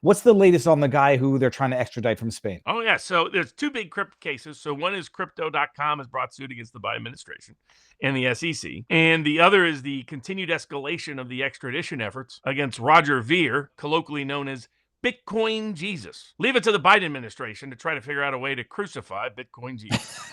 What's the latest on the guy who they're trying to extradite from Spain? Oh, yeah. So there's two big crypto cases. So one is Crypto.com has brought suit against the Biden administration and the SEC. And the other is the continued escalation of the extradition efforts against Roger Ver, colloquially known as Bitcoin Jesus. Leave it to the Biden administration to try to figure out a way to crucify Bitcoin Jesus.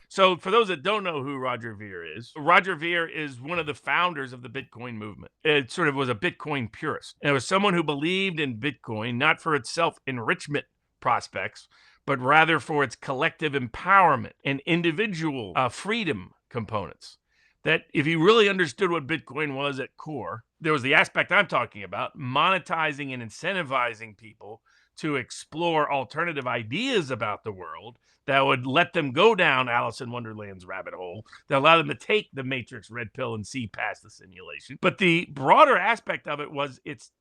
So, for those that don't know who Roger Ver is one of the founders of the Bitcoin movement. It sort of was a Bitcoin purist. And it was someone who believed in Bitcoin not for its self enrichment prospects, but rather for its collective empowerment and individual freedom components. That if you really understood what Bitcoin was at core, there was the aspect I'm talking about, monetizing and incentivizing people to explore alternative ideas about the world that would let them go down Alice in Wonderland's rabbit hole, that allow them to take the Matrix red pill and see past the simulation. But the broader aspect of it was its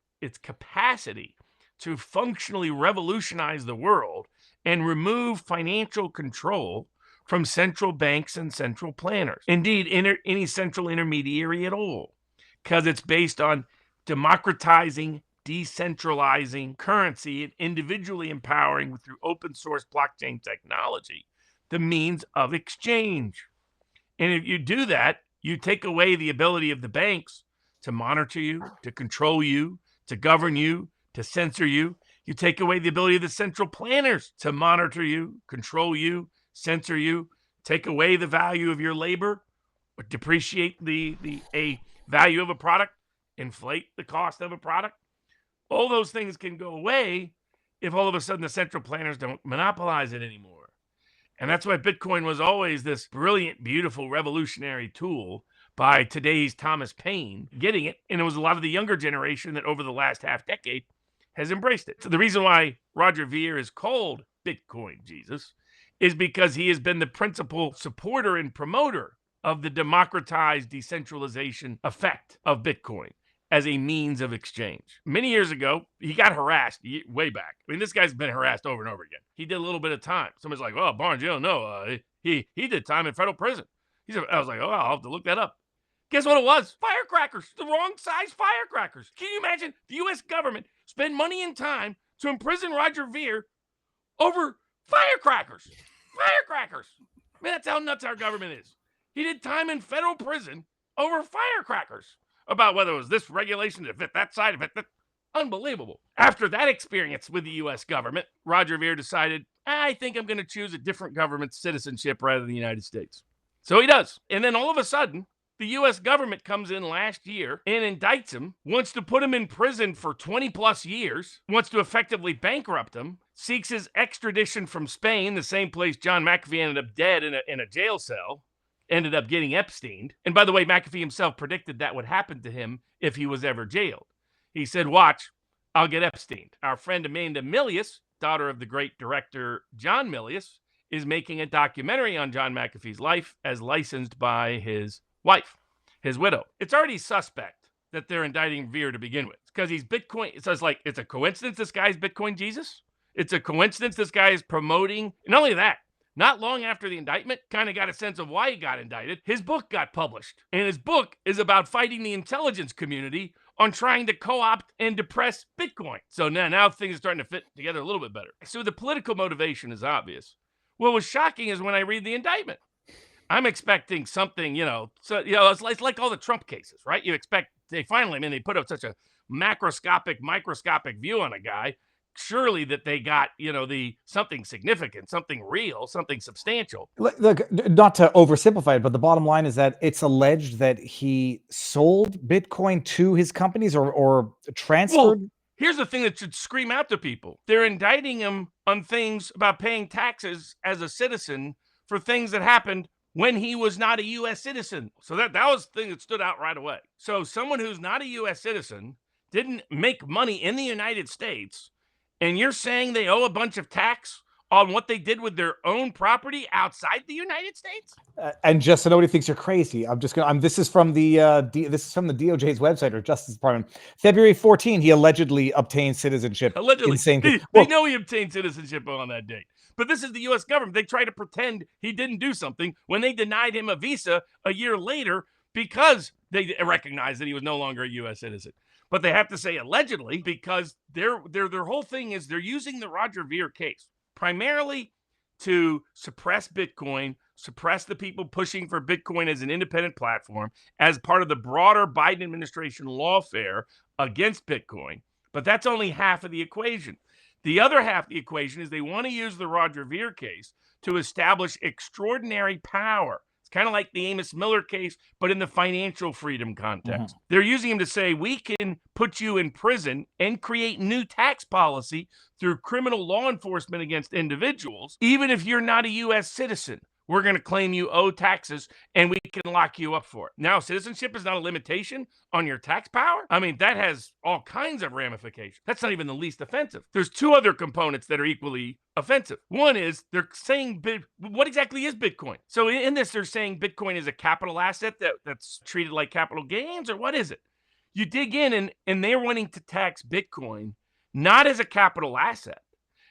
capacity to functionally revolutionize the world and remove financial control from central banks and central planners. Indeed, any central intermediary at all, because it's based on democratizing, decentralizing currency and individually empowering through open source blockchain technology the means of exchange. And if you do that, you take away the ability of the banks to monitor you, to control you, to govern you, to censor you. You take away the ability of the central planners to monitor you, control you, censor you, take away the value of your labor, or depreciate the value of a product, inflate the cost of a product. All those things can go away if all of a sudden the central planners don't monopolize it anymore. And that's why Bitcoin was always this brilliant, beautiful, revolutionary tool by today's Thomas Paine getting it. And it was a lot of the younger generation that over the last half decade has embraced it. So the reason why Roger Ver is called Bitcoin Jesus is because he has been the principal supporter and promoter of the democratized decentralization effect of Bitcoin as a means of exchange. Many years ago, he got harassed way back. I mean, this guy's been harassed over and over again. He did a little bit of time. Somebody's like, "Oh, Barnes, you don't know. He did time in federal prison." I was like, "Oh, I'll have to look that up." Guess what it was? Firecrackers. The wrong size firecrackers. Can you imagine the U.S. government spend money and time to imprison Roger Ver over firecrackers? Firecrackers. I mean, that's how nuts our government is. He did time in federal prison over firecrackers. About whether it was this regulation to fit that side, to fit that. Unbelievable. After that experience with the U.S. government, Roger Ver decided, I think I'm going to choose a different government citizenship rather than the United States. So he does. And then all of a sudden, the U.S. government comes in last year and indicts him, wants to put him in prison for 20 plus years, wants to effectively bankrupt him, seeks his extradition from Spain, the same place John McAfee ended up dead in a jail cell, ended up getting Epstein. And by the way, McAfee himself predicted that would happen to him if he was ever jailed. He said, watch, I'll get Epstein. Our friend Amanda Milius, daughter of the great director John Milius, is making a documentary on John McAfee's life as licensed by his wife, his widow. It's already suspect that they're indicting Ver to begin with because he's Bitcoin. So it's like, it's a coincidence this guy's Bitcoin Jesus? It's a coincidence this guy is promoting. Not only that, not long after the indictment, kind of got a sense of why he got indicted. His book got published. And his book is about fighting the intelligence community on trying to co-opt and depress Bitcoin. So now things are starting to fit together a little bit better. So the political motivation is obvious. What was shocking is when I read the indictment. I'm expecting something, it's like all the Trump cases, right? You expect they put up such a microscopic view on a guy. Surely that they got, the something significant, something real, something substantial. Look, not to oversimplify it, but the bottom line is that it's alleged that he sold Bitcoin to his companies or transferred. Well, here's the thing that should scream out to people. They're indicting him on things about paying taxes as a citizen for things that happened when he was not a U.S. citizen. So that was the thing that stood out right away. So someone who's not a U.S. citizen didn't make money in the United States, and you're saying they owe a bunch of tax on what they did with their own property outside the United States? And just so nobody thinks you're crazy, this is from the DOJ's website or Justice Department. February 14, he allegedly obtained citizenship. Allegedly. They know he obtained citizenship on that date. But this is the U.S. government. They try to pretend he didn't do something when they denied him a visa a year later because they recognized that he was no longer a U.S. citizen. But they have to say allegedly because their whole thing is they're using the Roger Ver case primarily to suppress Bitcoin, suppress the people pushing for Bitcoin as an independent platform as part of the broader Biden administration lawfare against Bitcoin. But that's only half of the equation. The other half of the equation is they want to use the Roger Ver case to establish extraordinary power. It's kind of like the Amos Miller case, but in the financial freedom context. They're using him to say, we can put you in prison and create new tax policy through criminal law enforcement against individuals, even if you're not a U.S. citizen. We're going to claim you owe taxes and we can lock you up for it. Now, citizenship is not a limitation on your tax power. I mean, that has all kinds of ramifications. That's not even the least offensive. There's two other components that are equally offensive. One is they're saying, what exactly is Bitcoin? So in this, they're saying Bitcoin is a capital asset that's treated like capital gains, or what is it? You dig in and they're wanting to tax Bitcoin not as a capital asset,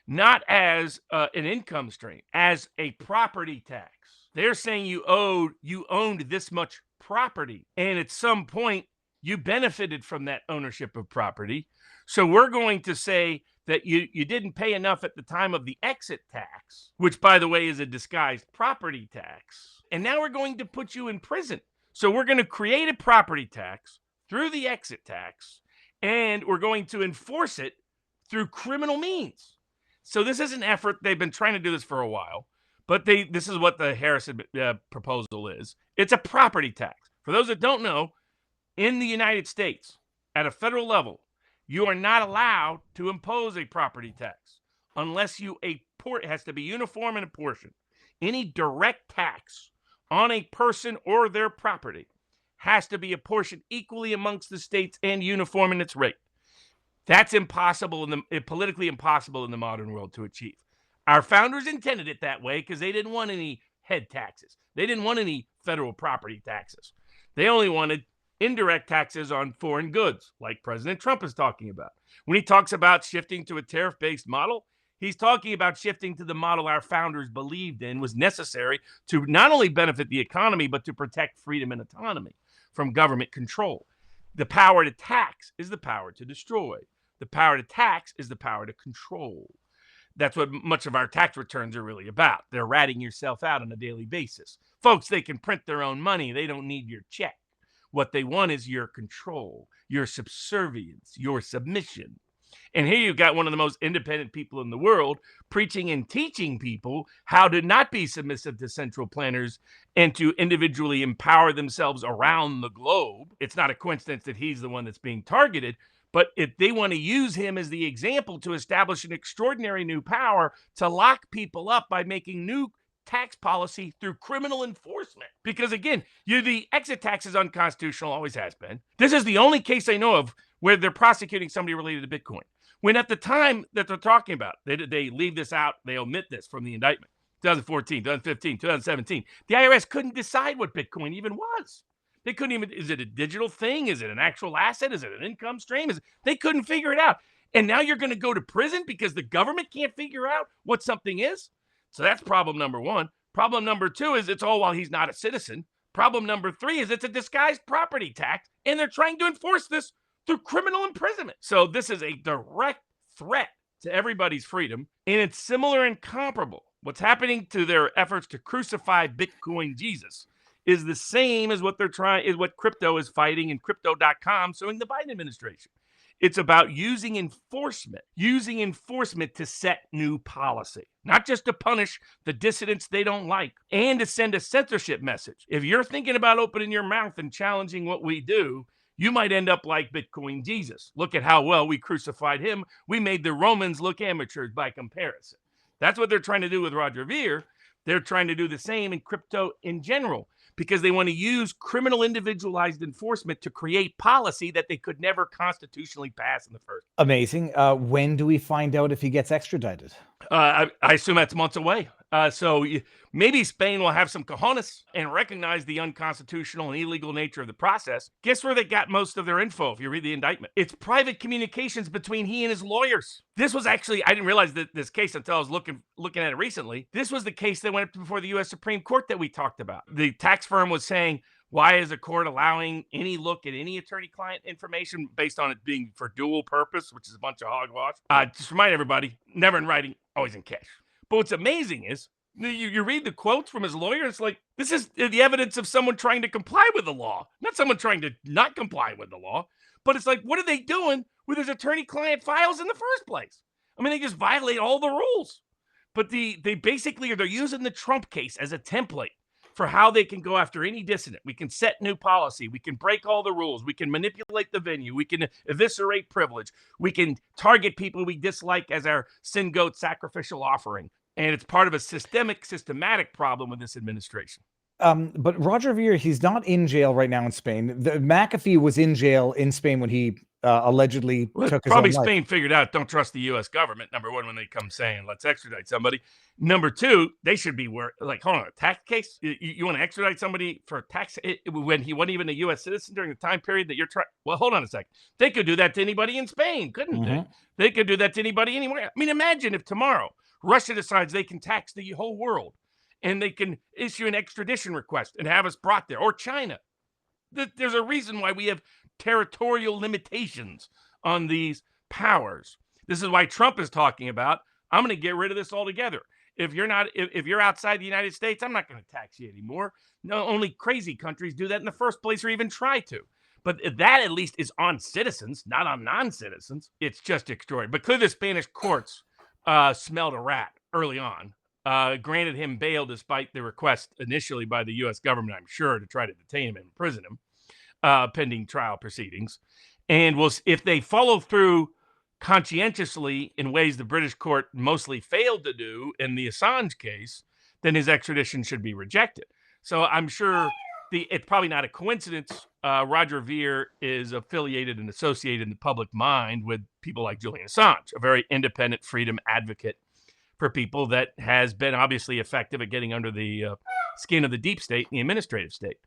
not as an income stream, as a property tax. They're saying you owned this much property, and at some point you benefited from that ownership of property. So we're going to say that you didn't pay enough at the time of the exit tax, which, by the way, is a disguised property tax. And now we're going to put you in prison. So we're going to create a property tax through the exit tax, and we're going to enforce it through criminal means. So this is an effort. They've been trying to do this for a while, but this is what the Harris proposal is. It's a property tax. For those that don't know, in the United States, at a federal level, you are not allowed to impose a property tax unless it has to be uniform and apportioned. Any direct tax on a person or their property has to be apportioned equally amongst the states and uniform in its rate. That's impossible, politically impossible in the modern world to achieve. Our founders intended it that way because they didn't want any head taxes. They didn't want any federal property taxes. They only wanted indirect taxes on foreign goods, like President Trump is talking about. When he talks about shifting to a tariff-based model, he's talking about shifting to the model our founders believed in was necessary to not only benefit the economy, but to protect freedom and autonomy from government control. The power to tax is the power to destroy. The power to tax is the power to control. That's what much of our tax returns are really about. They're ratting yourself out on a daily basis. Folks, they can print their own money. They don't need your check. What they want is your control, your subservience, your submission. And here you've got one of the most independent people in the world preaching and teaching people how to not be submissive to central planners and to individually empower themselves around the globe. It's not a coincidence that he's the one that's being targeted, but if they want to use him as the example to establish an extraordinary new power to lock people up by making new tax policy through criminal enforcement. Because again, the exit tax is unconstitutional, always has been. This is the only case I know of where they're prosecuting somebody related to Bitcoin. When at the time that they're talking about, they leave this out, they omit this from the indictment. 2014, 2015, 2017. The IRS couldn't decide what Bitcoin even was. They couldn't even, is it a digital thing? Is it an actual asset? Is it an income stream? They couldn't figure it out. And now you're going to go to prison because the government can't figure out what something is? So that's problem number one. Problem number two is it's all while he's not a citizen. Problem number three is it's a disguised property tax, and they're trying to enforce this through criminal imprisonment. So this is a direct threat to everybody's freedom, and it's similar and comparable. What's happening to their efforts to crucify Bitcoin Jesus is the same as what crypto is fighting in crypto.com suing the Biden administration. It's about using enforcement to set new policy, not just to punish the dissidents they don't like and to send a censorship message. If you're thinking about opening your mouth and challenging what we do, you might end up like Bitcoin Jesus. Look at how well we crucified him. We made the Romans look amateurs by comparison. That's what they're trying to do with Roger Ver. They're trying to do the same in crypto in general, because they want to use criminal individualized enforcement to create policy that they could never constitutionally pass in the first. Amazing. When do we find out if he gets extradited? I assume that's months away. So maybe Spain will have some cojones and recognize the unconstitutional and illegal nature of the process. Guess where they got most of their info if you read the indictment? It's private communications between he and his lawyers. This was actually, I didn't realize that this case until I was looking at it recently. This was the case that went up before the U.S. Supreme Court that we talked about. The tax firm was saying, Why is a court allowing any look at any attorney-client information based on it being for dual purpose, which is a bunch of hogwash? Just remind everybody, never in writing, always in cash. But what's amazing is you read the quotes from his lawyer, it's like, this is the evidence of someone trying to comply with the law, not someone trying to not comply with the law. But it's like, what are they doing with his attorney-client files in the first place? I mean, they just violate all the rules. But they basically they're using the Trump case as a template for how they can go after any dissident. We can set new policy. We can break all the rules. We can manipulate the venue. We can eviscerate privilege. We can target people we dislike as our sin goat sacrificial offering. And it's part of a systematic problem with this administration. But Roger Ver, he's not in jail right now in Spain. McAfee was in jail in Spain when he allegedly took his own life. Spain figured out don't trust the U.S. government, number one, when they come saying, let's extradite somebody. Number two, they should be like, hold on, a tax case? You want to extradite somebody for a tax when he wasn't even a U.S. citizen during the time period that you're trying? Well, hold on a second. They could do that to anybody in Spain, couldn't they? They could do that to anybody anywhere. I mean, imagine if tomorrow Russia decides they can tax the whole world and they can issue an extradition request and have us brought there, or China. There's a reason why we have territorial limitations on these powers. This is why Trump is talking about, I'm going to get rid of this altogether. If you're outside the United States, I'm not going to tax you anymore. No, only crazy countries do that in the first place or even try to. But that at least is on citizens, not on non-citizens. It's just extraordinary. But clearly the Spanish courts smelled a rat early on. Granted him bail despite the request initially by the U.S. government, I'm sure, to try to detain him and imprison him pending trial proceedings. And if they follow through conscientiously in ways the British court mostly failed to do in the Assange case, then his extradition should be rejected. So I'm sure it's probably not a coincidence. Roger Ver is affiliated and associated in the public mind with people like Julian Assange, a very independent freedom advocate for people that has been obviously effective at getting under the skin of the deep state and the administrative state.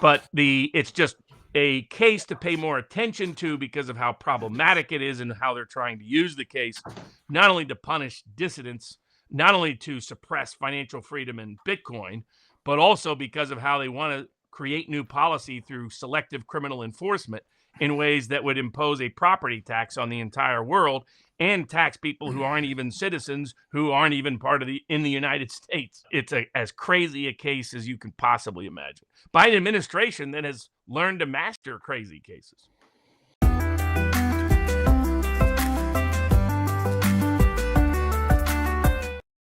But it's just a case to pay more attention to because of how problematic it is and how they're trying to use the case, not only to punish dissidents, not only to suppress financial freedom and Bitcoin, but also because of how they want to create new policy through selective criminal enforcement in ways that would impose a property tax on the entire world and tax people who aren't even citizens, who aren't even in the United States. It's as crazy a case as you can possibly imagine. Biden administration then has learned to master crazy cases.